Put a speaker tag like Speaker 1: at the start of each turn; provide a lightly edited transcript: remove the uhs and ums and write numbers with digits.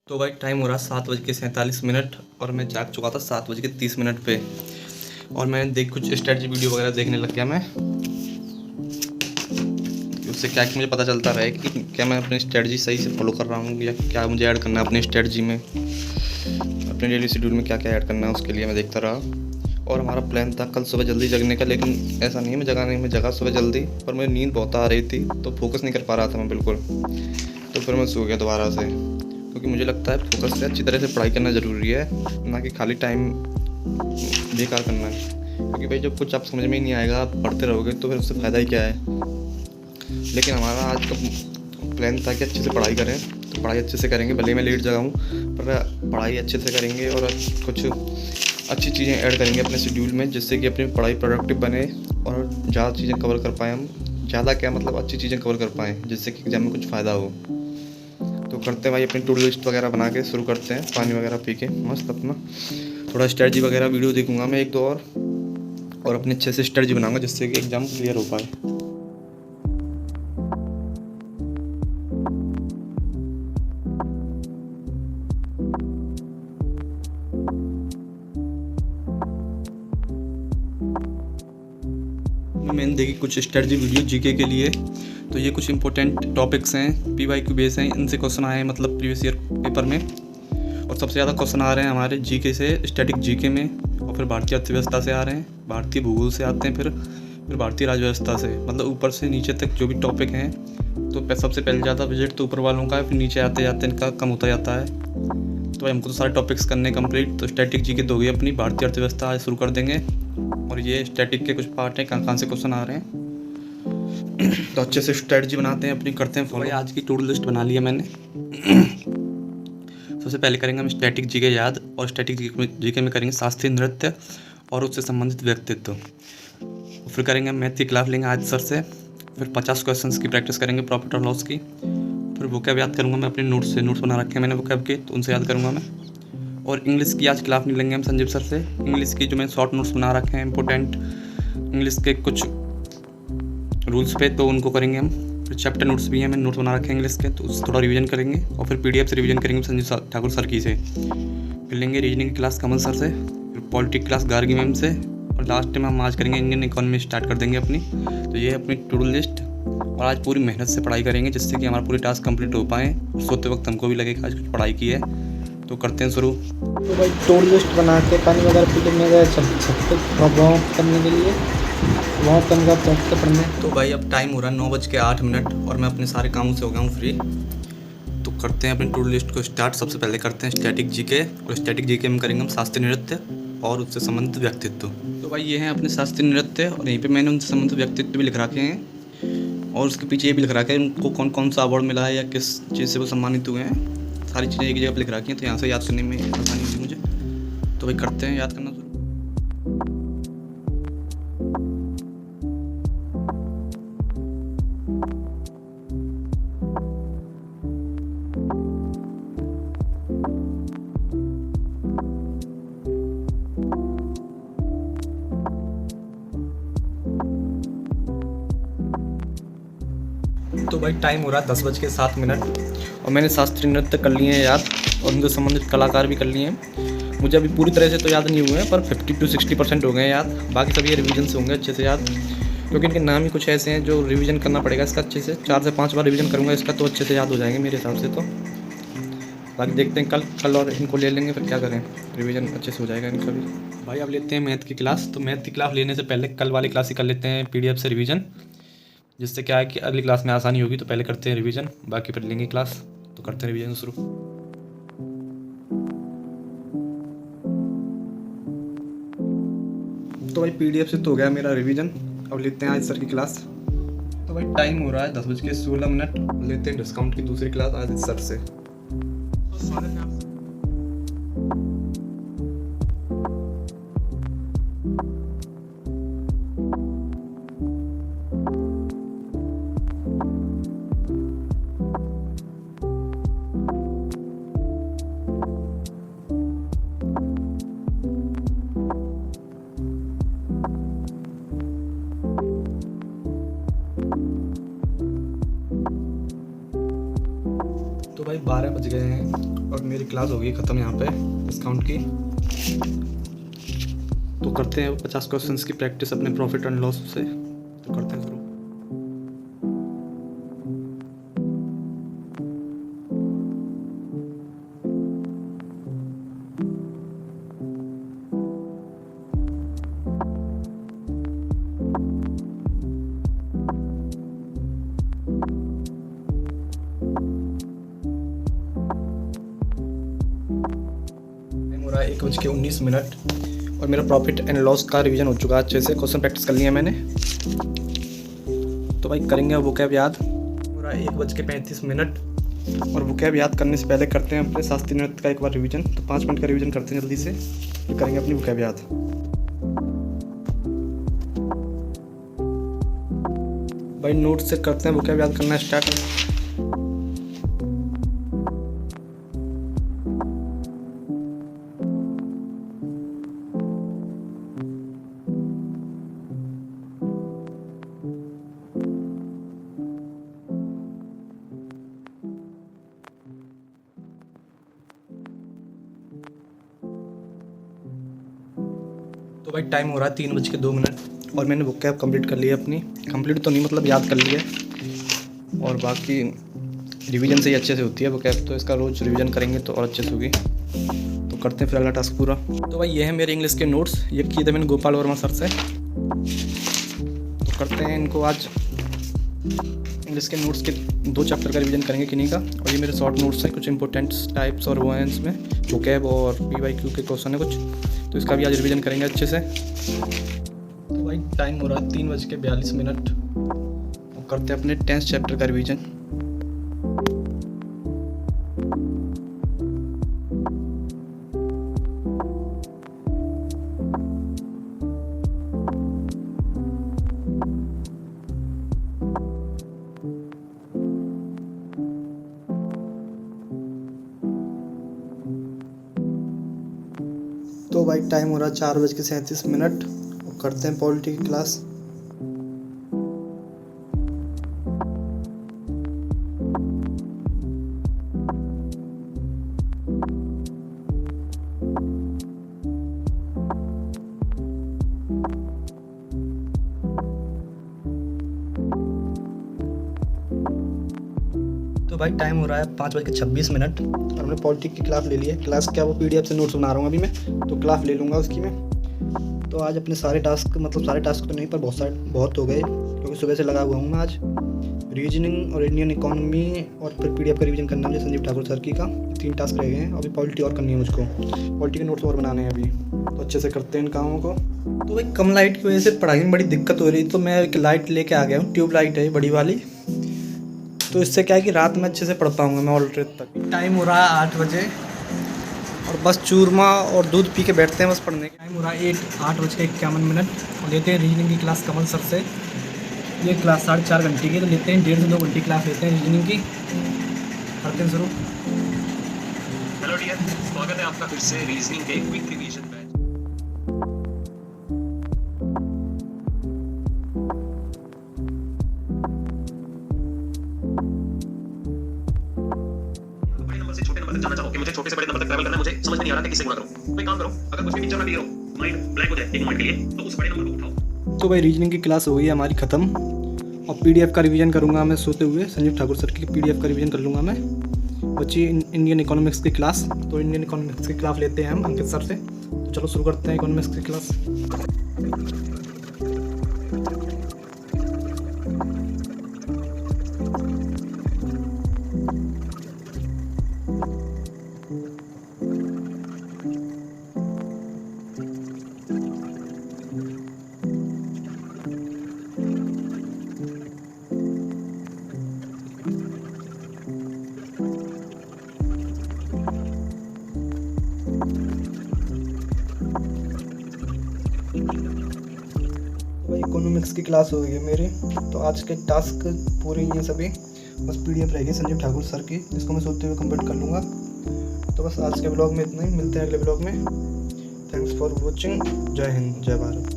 Speaker 1: तो भाई टाइम हो रहा है 7:47 और मैं जाग चुका था 7:30 पे। और मैं कुछ स्ट्रेटजी वीडियो वगैरह देखने लग गया मैं। उससे क्या कि मुझे पता चलता रहे कि क्या मैं अपनी स्ट्रेटजी सही से फॉलो कर रहा हूँ या क्या मुझे ऐड करना है अपनी स्ट्रेटजी में, अपने डेली शेड्यूल में क्या क्या ऐड करना है उसके लिए मैं देखता रहा। और हमारा प्लान था कल सुबह जल्दी जगने का, लेकिन ऐसा नहीं है मैं जगा सुबह जल्दी, पर मुझे नींद बहुत आ रही थी तो फोकस नहीं कर पा रहा था मैं बिल्कुल। तो फिर मैं सो गया दोबारा से, क्योंकि मुझे लगता है फोकस से अच्छी तरह से पढ़ाई करना ज़रूरी है, ना कि खाली टाइम बेकार करना है। क्योंकि भाई जब कुछ आप समझ में ही नहीं आएगा, आप पढ़ते रहोगे तो फिर उससे फ़ायदा ही क्या है। लेकिन हमारा आज का प्लान था कि अच्छे से पढ़ाई करें, तो पढ़ाई अच्छे से करेंगे, भले मैं लेट जगा हूँ पर पढ़ाई अच्छे से करेंगे और कुछ अच्छी चीज़ें ऐड करेंगे अपने शेड्यूल में, जिससे कि अपनी पढ़ाई प्रोडक्टिव बने और ज़्यादा चीज़ें कवर कर पाएँ हम। ज़्यादा क्या मतलब अच्छी चीज़ें कवर कर पाएँ, जिससे कि एग्जाम में कुछ फ़ायदा हो। तो करते हैं भाई अपनी टू डू लिस्ट वगैरह बना के शुरू करते हैं, पानी वगैरह पी के मस्त अपना। थोड़ा स्ट्रेटजी वगैरह वीडियो देखूंगा मैं एक दो और अपने अच्छे से स्ट्रेटजी बनाऊंगा जिससे कि एग्ज़ाम क्लियर हो पाए। मैंने देखी कुछ स्ट्रेटजी वीडियो जीके के लिए, तो ये कुछ इंपॉर्टेंट टॉपिक्स हैं, पीवाईक्यू बेस हैं, इनसे क्वेश्चन आए हैं मतलब प्रीवियस ईयर पेपर में। और सबसे ज़्यादा क्वेश्चन आ रहे हैं हमारे जीके से, स्टैटिक जीके में, और फिर भारतीय अर्थव्यवस्था से आ रहे हैं, भारतीय भूगोल से आते हैं, फिर भारतीय राज्य व्यवस्था से, मतलब ऊपर से नीचे तक जो भी टॉपिक हैं। तो सबसे पहले ज़्यादा विजिट तो ऊपर वालों का है, फिर नीचे आते जाते इनका कम होता जाता है। तो भाई हमको तो सारे टॉपिक्स करने कंप्लीट। तो स्टैटिक जीके तो हो गई अपनी, भारतीय अर्थव्यवस्था आज शुरू कर देंगे। और ये स्टैटिक के कुछ पार्ट हैं, कहाँ से क्वेश्चन आ रहे हैं। तो अच्छे से स्ट्रेटजी बनाते हैं अपनी, करते हैं फॉलो। आज की टू डू लिस्ट बना लिया मैंने। सबसे पहले करेंगे हम स्टैटिक जीके याद, और स्टैटिक जीके में करेंगे शास्त्रीय नृत्य और उससे संबंधित व्यक्तित्व। फिर करेंगे मैथ की क्लास लेंगे आज सर से। फिर 50 क्वेश्चंस की प्रैक्टिस करेंगे प्रॉफिट और लॉस की। फिर वोकैब याद करूँगा मैं अपने नोट्स से, नोट्स बना रखे हैं मैंने वोकैब के, तो उनसे याद करूँगा मैं। और इंग्लिश की आज क्लास नहीं लेंगे हम संजीव सर से। इंग्लिश की जो मैंने शॉर्ट नोट्स बना रखे हैं इंपॉर्टेंट इंग्लिश के कुछ रूल्स पे, तो उनको करेंगे हम। फिर चैप्टर नोट्स भी हैं, मैंने नोट्स बना रखे हैं इंग्लिश के, तो उससे थोड़ा रिवीजन करेंगे। और फिर पीडीएफ से रिवीजन करेंगे संजीव ठाकुर सर की से। फिर लेंगे रीजनिंग की क्लास कमल सर से, फिर पॉलिटिक क्लास गार्गी मैम से, और लास्ट में हम आज करेंगे इंडियन इकोनॉमी स्टार्ट कर देंगे अपनी। तो ये है अपनी टू डू लिस्ट। और आज पूरी मेहनत से पढ़ाई करेंगे जिससे कि हमारा पूरी टास्क कंप्लीट हो पाए। सोते वक्त हमको भी लगेगा आज कुछ पढ़ाई की है। तो करते हैं शुरू।
Speaker 2: तो भाई टू डू लिस्ट बना के पानी वगैरह पी लेने गए छत पे वार्म करने के लिए, वार्म करने का पहुँचते पढ़ने।
Speaker 1: तो भाई अब टाइम हो रहा है 9:08 और मैं अपने सारे कामों से हो गया हूँ फ्री। तो करते हैं अपनी टू डू लिस्ट को स्टार्ट। सबसे पहले करते हैं स्टैटिक जीके, और स्टैटिक जीके में करेंगे हम शास्त्रीय नृत्य और उससे संबंधित व्यक्तित्व। तो भाई ये हैं अपने शास्त्रीय नृत्य, और यहीं पे मैंने उनसे संबंधित व्यक्तित्व भी लिख रखे हैं, और उसके पीछे ये भी लिख रखा है उनको कौन कौन सा अवार्ड मिला है या किस चीज़ से वो सम्मानित हुए हैं। सारी चीज़ें एक जगह पर लिख रखी हैं, तो यहाँ से याद करने में आसानी होगी मुझे। तो भाई करते हैं याद करना शुरू। तो भाई टाइम हो रहा है 10:07 और मैंने शास्त्रीय नृत्य कर लिए हैं याद, और उनसे संबंधित कलाकार भी कर लिए हैं। मुझे अभी पूरी तरह से तो याद नहीं हुए हैं, पर 50 to 60% हो गए हैं याद। बाकी सब ये रिवीजन से होंगे अच्छे से याद, क्योंकि इनके नाम ही कुछ ऐसे हैं जो रिवीजन करना पड़ेगा इसका अच्छे से। 4 से 5 बार रिवीजन करूँगा इसका तो अच्छे से याद हो जाएंगे मेरे हिसाब से। तो बाकी देखते हैं कल और इनको ले लेंगे, फिर क्या करें, रिवीजन अच्छे से हो जाएगा इनका भी। भाई अब लेते हैं मैथ की क्लास। तो मैथ की क्लास लेने से पहले कल वाली क्लास ही कर लेते हैं पीडीएफ से रिवीजन, जिससे क्या है कि अगली क्लास में आसानी होगी। तो पहले करते हैं रिवीजन, बाकी फिर लेंगे क्लास। तो करते हैं रिवीजन शुरू। तो भाई पीडीएफ से तो हो गया मेरा रिवीजन, अब लेते हैं आज सर की क्लास। तो भाई टाइम हो रहा है 10:16, लेते हैं डिस्काउंट की दूसरी क्लास आज सर से। तो भाई 12 बज गए हैं और मेरी
Speaker 2: क्लास होगी ख़त्म यहाँ पे डिस्काउंट की। तो करते हैं 50 क्वेश्चंस की प्रैक्टिस अपने प्रॉफिट एंड लॉस से। तो करते हैं शुरू। हो रहा है 1:19 और मेरा प्रॉफिट एंड लॉस का रिवीजन हो चुका है। अच्छे से क्वेश्चन प्रैक्टिस कर लिया मैंने। तो भाई करेंगे वो कैब याद। हो रहा है 1:35 और वो कैब याद करने से पहले करते हैं अपने शास्त्रीय नृत्य का एक बार रिवीजन। तो 5 मिनट का रिवीजन करते हैं जल्दी से, फिर करेंगे अपनी वो कैब याद। भाई नोट से करते हैं वो कैब याद करना स्टार्ट। तो भाई टाइम हो रहा है 3:02 और मैंने बुक कैब कंप्लीट कर ली है अपनी। कंप्लीट तो नहीं मतलब याद कर लिया है, और बाकी रिवीजन से ही अच्छे से होती है बुक कैब। तो इसका रोज़ रिवीजन करेंगे तो और अच्छे से होगी। तो करते हैं फिर अगला टास्क पूरा। तो भाई ये है मेरे इंग्लिश के नोट्स, ये किए थे मैंने गोपाल वर्मा सर से। तो करते हैं इनको आज। इंग्लिश के नोट्स के 2 चैप्टर का रिवीजन करेंगे किन्हीं का, और ये मेरे शॉर्ट नोट्स हैं, कुछ इंपॉर्टेंट टाइप्स और वो हैं इसमें, बुक कैब और PYQ के क्वेश्चन है कुछ। तो इसका भी आज रिवीजन करेंगे अच्छे से। तो भाई टाइम हो रहा है 3:42 और करते हैं अपने 10th चैप्टर का रिवीजन। तो भाई टाइम हो रहा है 4:37 और करते हैं पॉलिटी की क्लास। तो भाई टाइम हो रहा है 5:26 और हमने पॉलिटिक की क्लास ले ली है। क्लास क्या, वो PDF से नोट्स बना रहा हूँ अभी मैं, तो क्लास ले लूँगा उसकी मैं। तो आज अपने सारे टास्क, मतलब सारे टास्क तो नहीं पर बहुत हो गए, क्योंकि सुबह से लगा हुआ हूँ मैं आज। रीजनिंग और इंडियन इकोनॉमी और फिर PDF का रिवीजन करना है मुझे संजीव ठाकुर सर की का। 3 टास्क रह गए हैं। अभी पॉलिटी और करनी है मुझको, पॉलिटी के नोट्स और बनाने हैं अभी। तो अच्छे से करते हैं इन कामों को। तो भाई कम लाइट की वजह से पढ़ाई में बड़ी दिक्कत हो रही, तो मैं एक लाइट लेके आ गया हूँ, ट्यूब लाइट है बड़ी वाली। तो इससे क्या है कि रात में अच्छे से पढ़ पाऊँगा मैं ऑलरेडी तक। टाइम हो रहा है 8 बजे और बस चूरमा और दूध पी के बैठते हैं बस पढ़ने। टाइम हो रहा है 8:51 और लेते हैं रीजनिंग की क्लास कमल सर से। ये क्लास 4.5 घंटे की, तो लेते हैं 1.5 से 2 घंटे क्लास लेते हैं रीजनिंग की। करते हैं शुरू।
Speaker 3: हेलो डियर, स्वागत है आपका फिर से रीजनिंग के क्विक रिवीजन बैच। जाना चाहोगे, मुझे छोटे से बड़े नंबर तक ट्रैवल करना है, मुझे समझ में नहीं आ रहा कि किससे गुणा करूं। तो एक काम करो, अगर कुछ भी पिक्चर ना क्लियर हो, माइंड ब्लैंक हो जाए एक मोमेंट के लिए, तो उस बड़े नंबर को उठाओ।
Speaker 2: तो भाई रीजनिंग की क्लास हो गई है हमारी ख़त्म, और PDF का रिवीजन करूंगा मैं सोते हुए। संजीव ठाकुर सर की PDF का रिवीजन कर लूँगा मैं। बची इंडियन इकोनॉमिक्स की क्लास। तो इंडियन इकोनॉमिक्स की क्लास लेते हैं हम अंकित सर से। तो चलो शुरू करते हैं इकोनॉमिक्स की क्लास। इकोनॉमिक्स की क्लास हो गई है मेरी। तो आज के टास्क पूरे ही हैं सभी, बस PDF रहेगी संजीव ठाकुर सर की, जिसको मैं सोते हुए कंप्लीट कर लूँगा। तो बस आज के ब्लॉग में इतना ही, मिलते हैं अगले ब्लॉग में। Thanks for watching. जय हिंद, जय भारत।